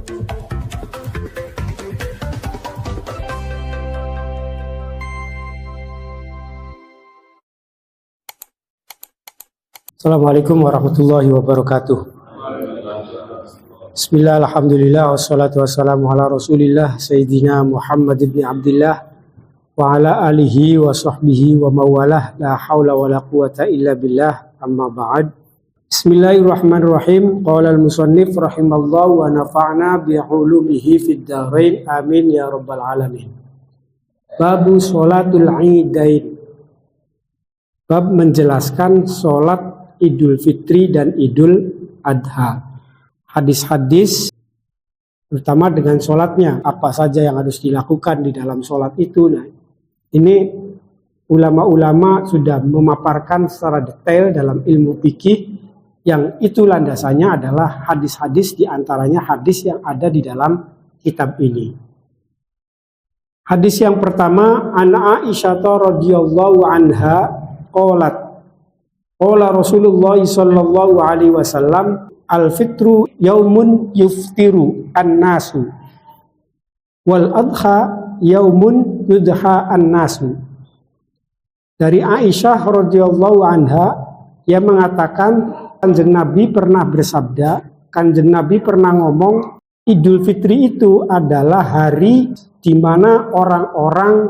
Assalamualaikum warahmatullahi wabarakatuh. Bismillah, alhamdulillah, wassalatu wassalamu ala rasulillah Sayyidina Muhammad ibn Abdillah wa ala alihi wa sahbihi wa mawalah, la hawla wa la quwata illa billah, amma ba'd. Bismillahirrahmanirrahim. Qala al-musannif rahimallahu wa nafa'na bi'ulumihi fid dharain, amin ya rabbal alamin. Babu sholatul idain. Bab menjelaskan sholat Idul Fitri dan Idul Adha. Hadis-hadis terutama dengan sholatnya, apa saja yang harus dilakukan di dalam sholat itu. Nah, ini ulama-ulama sudah memaparkan secara detail dalam ilmu fikih, yang itu landasannya adalah hadis-hadis, diantaranya hadis yang ada di dalam kitab ini. Hadis yang pertama, an Aisyah radhiyallahu anha qalat, qala Rasulullah sallallahu alaihi wasallam, al-fitru yaumun yuftiru an-nasu wal adha yaumun yudha an-nasu. Dari Aisyah radhiyallahu anha, yang mengatakan Kanjeng Nabi pernah bersabda, Kanjeng Nabi pernah ngomong, Idul Fitri itu adalah hari di mana orang-orang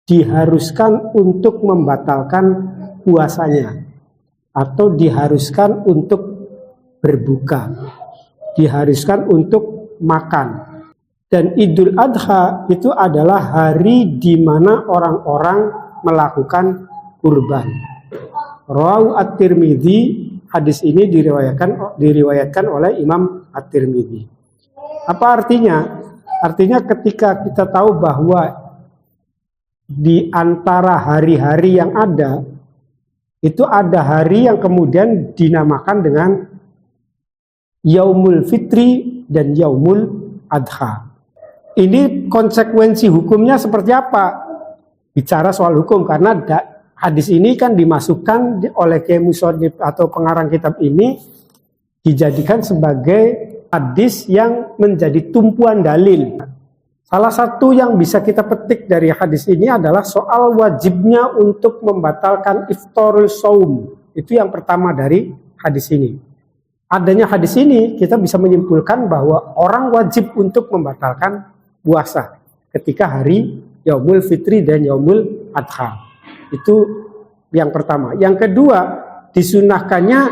diharuskan untuk membatalkan puasanya atau diharuskan untuk berbuka, diharuskan untuk makan. Dan Idul Adha itu adalah hari di mana orang-orang melakukan kurban. Rawahu At-Tirmidzi, hadis ini diriwayatkan oleh Imam At-Tirmidzi. Apa artinya? Artinya ketika kita tahu bahwa di antara hari-hari yang ada, itu ada hari yang kemudian dinamakan dengan Yaumul Fitri dan Yaumul Adha. Ini konsekuensi hukumnya seperti apa? Bicara soal hukum, karena hadis ini kan dimasukkan oleh Kiai Musonib atau pengarang kitab ini, dijadikan sebagai hadis yang menjadi tumpuan dalil. Salah satu yang bisa kita petik dari hadis ini adalah soal wajibnya untuk membatalkan iftarul shaum. Itu yang pertama dari hadis ini. Adanya hadis ini, kita bisa menyimpulkan bahwa orang wajib untuk membatalkan puasa ketika hari Yaumul Fitri dan Yaumul Adha. Itu yang pertama. Yang kedua, disunahkannya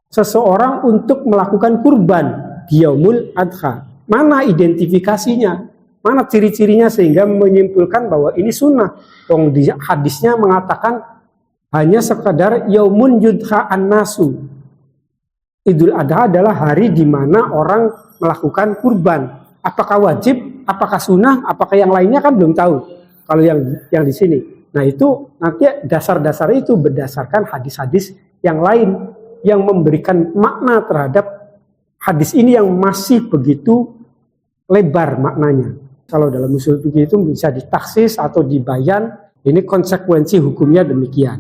seseorang untuk melakukan kurban di Yaumul Adha. Mana identifikasinya? Mana ciri-cirinya sehingga menyimpulkan bahwa ini sunnah? Di hadisnya mengatakan hanya sekadar yaumun yudha an-nasu. Idul Adha adalah hari di mana orang melakukan kurban. Apakah wajib? Apakah sunnah? Apakah yang lainnya kan belum tahu. Kalau yang di sini. Nah, itu nanti dasar-dasar itu berdasarkan hadis-hadis yang lain yang memberikan makna terhadap hadis ini yang masih begitu lebar maknanya. Kalau dalam usul fikih itu bisa ditaksis atau dibayan, ini konsekuensi hukumnya demikian.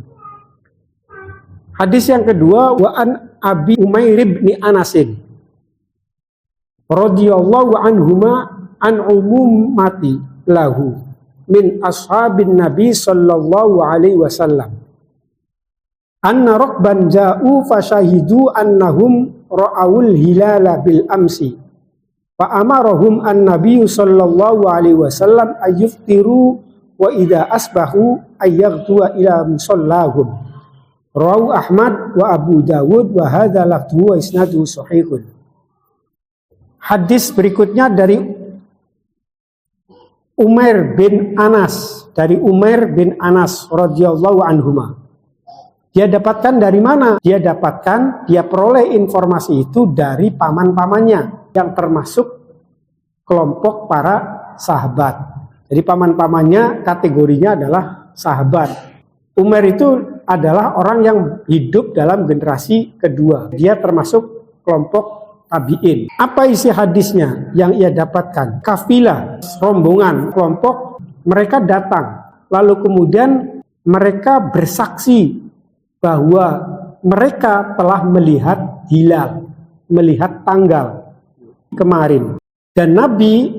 Hadis yang kedua, wa an Abi Umair bin Anasin radhiyallahu anhuma an umumati lahu min ashabin Nabi sallallahu alaihi wasallam anna rukban ja'u fashahidu annahum ra'awul hilala bil amsi fa amarahum an-nabiy sallallahu alaihi wasallam ayyuftiru wa idza asbahu ayyaghdu ila musallahum. Rawahu Ahmad wa Abu Dawud wa hadza lafdhu wa isnaduhu sahihun. Hadis berikutnya dari Umair bin Anas, dari Umair bin Anas radhiyallahu anhuma. Dia dapatkan dari mana? Dia peroleh informasi itu dari paman-pamannya yang termasuk kelompok para sahabat. Jadi paman-pamannya kategorinya adalah sahabat. Umar itu adalah orang yang hidup dalam generasi kedua. Dia termasuk kelompok tabi'in. Apa isi hadisnya yang ia dapatkan? Kafilah, rombongan, kelompok, mereka datang. Lalu kemudian mereka bersaksi bahwa mereka telah melihat hilal, melihat tanggal kemarin. Dan Nabi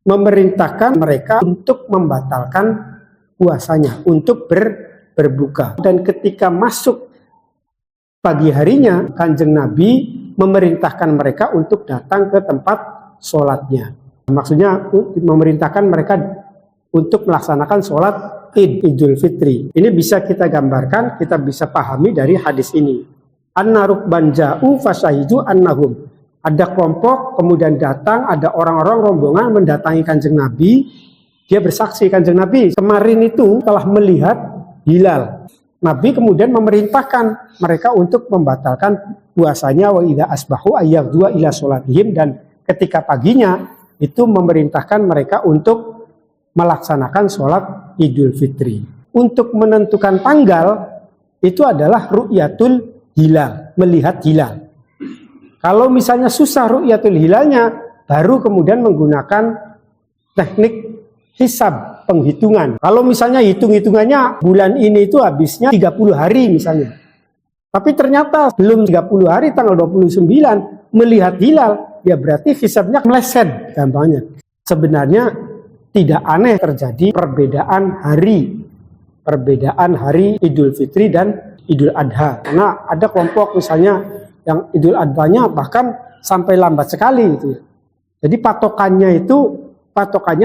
memerintahkan mereka untuk membatalkan puasanya, untuk berbuka. Dan ketika masuk pagi harinya, Kanjeng Nabi memerintahkan mereka untuk datang ke tempat sholatnya. Maksudnya memerintahkan mereka untuk melaksanakan sholat Idul Fitri. Ini bisa kita gambarkan, kita bisa pahami dari hadis ini. Anna rukban ja'u fasyahidu annahum. Ada kelompok kemudian datang, ada orang-orang rombongan mendatangi Kanjeng Nabi. Dia bersaksi, Kanjeng Nabi kemarin itu telah melihat hilal. Nabi kemudian memerintahkan mereka untuk membatalkan puasanya wa idza asbahu ayyadua ila sholatihim, dan ketika paginya itu memerintahkan mereka untuk melaksanakan sholat Idul Fitri. Untuk menentukan tanggal itu adalah ru'yatul hilal, melihat hilal. Kalau misalnya susah ru'yatul hilalnya, baru kemudian menggunakan teknik hisab, penghitungan. Kalau misalnya hitung-hitungannya bulan ini itu habisnya 30 hari misalnya. Tapi ternyata belum 30 hari, tanggal 29 melihat hilal, ya berarti hisabnya meleset gampangnya. Sebenarnya tidak aneh terjadi perbedaan hari Idul Fitri dan Idul Adha. Karena ada kelompok misalnya yang Idul Adha-nya bahkan sampai lambat sekali gitu. Jadi patokannya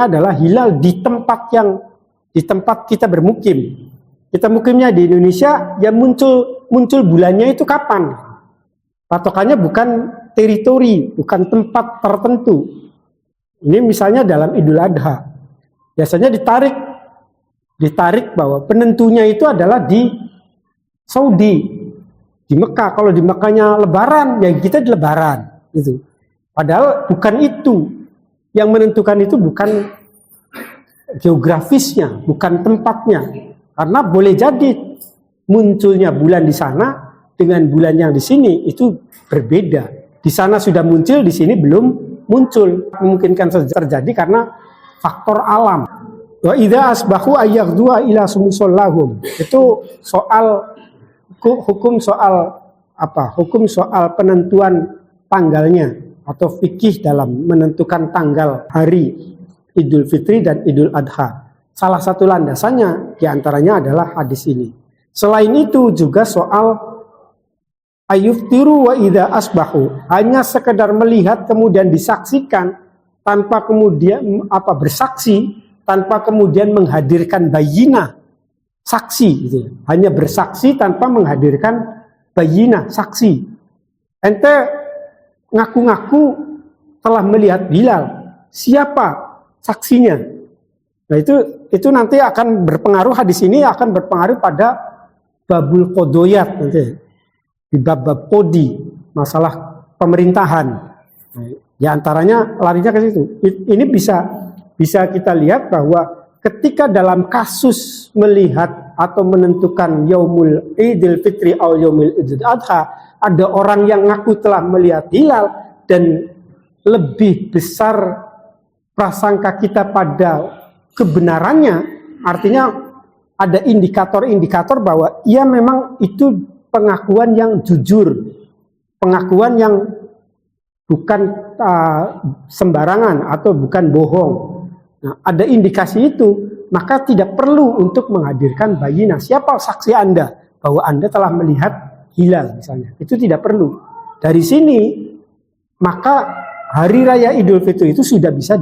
adalah hilal di tempat kita bermukim. Kita mukimnya di Indonesia, ya muncul bulannya itu kapan? Patokannya bukan teritori, bukan tempat tertentu. Ini misalnya dalam Idul Adha. Biasanya ditarik bahwa penentunya itu adalah di Saudi, di Mekah. Kalau di Mekahnya Lebaran, ya kita di Lebaran gitu. Padahal bukan itu yang menentukan, itu bukan geografisnya, bukan tempatnya. Karena boleh jadi munculnya bulan di sana dengan bulan yang di sini itu berbeda. Di sana sudah muncul, di sini belum muncul. Memungkinkan terjadi karena faktor alam. Wa idza asbahu ayyadua ila sumusallahum. Itu hukum soal penentuan tanggalnya atau fikih dalam menentukan tanggal hari Idul Fitri dan Idul Adha. Salah satu landasannya diantaranya adalah hadis ini. Selain itu juga soal ayuftiru wa idza asbahu, hanya sekedar melihat kemudian disaksikan tanpa kemudian bersaksi, tanpa kemudian menghadirkan bayinah, saksi gitu. Hanya bersaksi tanpa menghadirkan bayinah, saksi. Ente ngaku-ngaku telah melihat hilal, siapa saksinya? Nah itu nanti akan berpengaruh, hadis ini akan berpengaruh pada babul qodoyat nanti, di bab-bab kodi, masalah pemerintahan. Nah, ya antaranya larinya ke situ. Ini bisa kita lihat bahwa ketika dalam kasus melihat atau menentukan Yaumul Idul Fitri atau Yaumul Idul Adha, ada orang yang ngaku telah melihat hilal dan lebih besar prasangka kita pada kebenarannya, artinya ada indikator-indikator bahwa ia memang itu pengakuan yang jujur, pengakuan yang bukan sembarangan atau bukan bohong. Nah, ada indikasi itu, maka tidak perlu untuk menghadirkan bayinah. Siapa saksi Anda bahwa Anda telah melihat hilal misalnya? Itu tidak perlu. Dari sini, maka hari raya Idul Fitri itu sudah bisa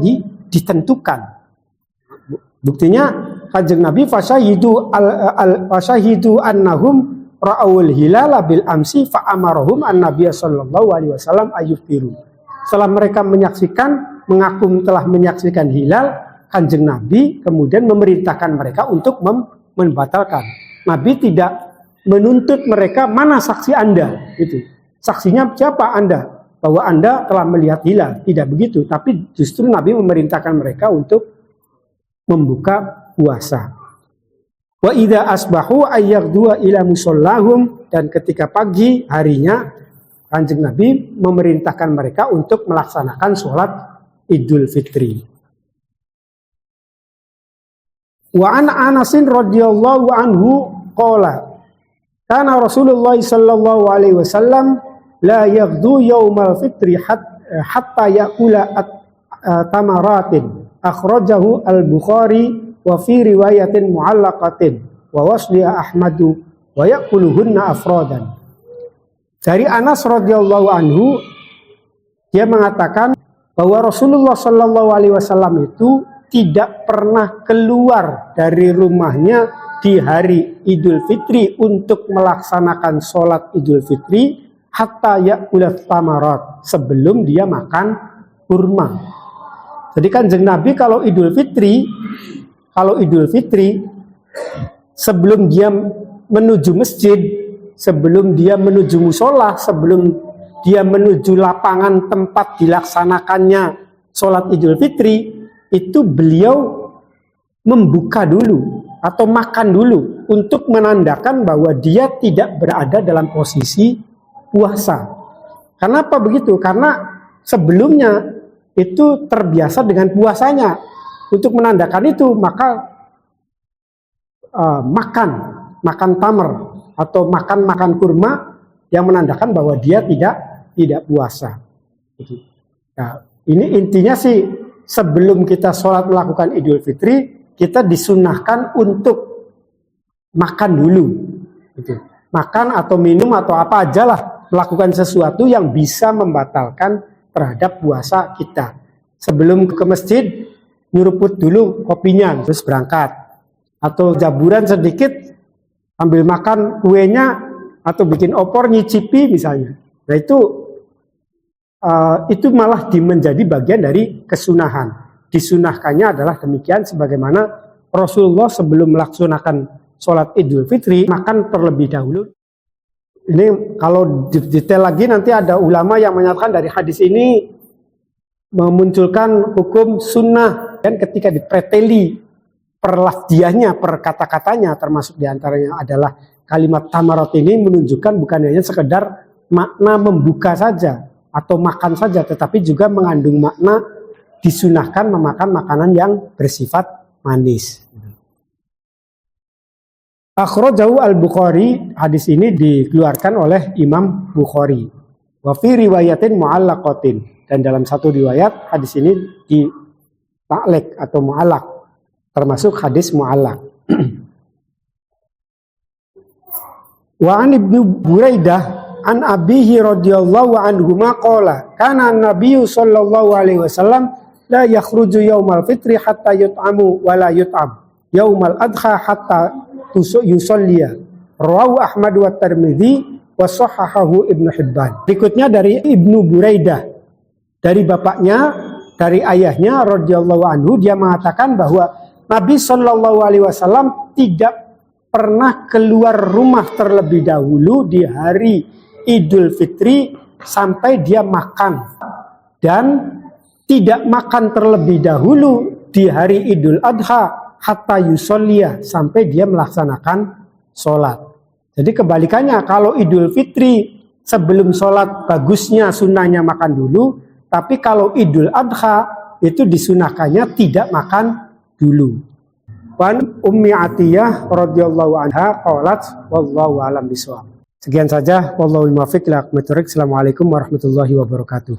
ditentukan. Buktinya Kanjeng Nabi fasyahidu annahum ra'awul hilala bil amsi fa amarahum an-nabiy sallallahu alaihi wasallam ayyufiru. Setelah mereka mengaku telah menyaksikan hilal, Kanjeng Nabi kemudian memerintahkan mereka untuk membatalkan. Nabi tidak menuntut mereka, mana saksi Anda gitu. Saksinya siapa Anda? Bahwa Anda telah melihat hilal. Tidak begitu, tapi justru Nabi memerintahkan mereka untuk membuka puasa. Wa idza asbahu ayyadua ila musallahum, dan ketika pagi harinya Kanjeng Nabi memerintahkan mereka untuk melaksanakan sholat Idul Fitri. Wa an Anasin radhiyallahu anhu qala kana Rasulullah sallallahu alaihi wasallam la yaghdu yaumal fitri hatta ya'kula tamaratin. Akhrajahu al-Bukhari wa fi riwayatin mu'allaqatin wa wasliha Ahmadu wa ya'kuluhunna afrodan. Dari Anas radhiyallahu anhu, dia mengatakan bahwa Rasulullah Shallallahu Alaihi Wasallam itu tidak pernah keluar dari rumahnya di hari Idul Fitri untuk melaksanakan sholat Idul Fitri hatta ya'kula tamarat, sebelum dia makan kurma. Jadi kanjeng Nabi kalau Idul Fitri sebelum dia menuju masjid, sebelum dia menuju musola, sebelum dia menuju lapangan tempat dilaksanakannya sholat Idul Fitri, itu beliau membuka dulu atau makan dulu untuk menandakan bahwa dia tidak berada dalam posisi puasa. Kenapa begitu? Karena sebelumnya itu terbiasa dengan puasanya. Untuk menandakan itu maka makan tamar atau makan kurma yang menandakan bahwa dia tidak puasa. Nah, ini intinya sih, sebelum kita sholat melakukan Idul Fitri, kita disunahkan untuk makan dulu. Makan atau minum atau apa aja lah, melakukan sesuatu yang bisa membatalkan terhadap puasa kita. Sebelum ke masjid, nyuruput dulu kopinya, terus berangkat. Atau jaburan sedikit, ambil makan kuenya, atau bikin opor, nyicipi misalnya. Nah itu malah menjadi bagian dari kesunahan. Disunahkannya adalah demikian, sebagaimana Rasulullah sebelum melaksanakan sholat Idul Fitri, makan terlebih dahulu. Ini kalau detail lagi nanti ada ulama yang menyatakan dari hadis ini memunculkan hukum sunnah, dan ketika dipreteli perlafdiannya, per kata-katanya, termasuk diantaranya adalah kalimat tamarat ini menunjukkan bukan hanya sekedar makna membuka saja atau makan saja, tetapi juga mengandung makna disunahkan memakan makanan yang bersifat manis. Akhrajahu al-Bukhari, hadis ini dikeluarkan oleh Imam Bukhari. Wa fi riwayatin mu'allaqatin, dan dalam satu riwayat hadis ini ditaklek atau mu'allaq, termasuk hadis mu'allaq. Wa an Ibnu Buraidah an abihi radhiyallahu anhu maqala kana an-nabiyyu sallallahu alaihi wasallam la yakhruju yaumal fitri hatta yut'amu wa la yut'am yaumal adha hatta yusolliya. Rawahu Ahmad wa Tirmidzi wa sahahahu Ibnu Hibban. Berikutnya dari Ibnu Buraidah, dari bapaknya, dari ayahnya radhiyallahu anhu, dia mengatakan bahwa Nabi Shallallahu Alaihi Wasallam tidak pernah keluar rumah terlebih dahulu di hari Idul Fitri sampai dia makan, dan tidak makan terlebih dahulu di hari Idul Adha hatta yusolliya, sampai dia melaksanakan sholat. Jadi kebalikannya, kalau Idul Fitri sebelum sholat bagusnya sunnahnya makan dulu, tapi kalau Idul Adha itu disunahkannya tidak makan dulu. Wan Ummi Atiyah radhiyallahu anha qalat wallahu alam bishawab. Sekian saja, wallahu muwaffiq ila aqwamit thoriq. Assalamualaikum warahmatullahi wabarakatuh.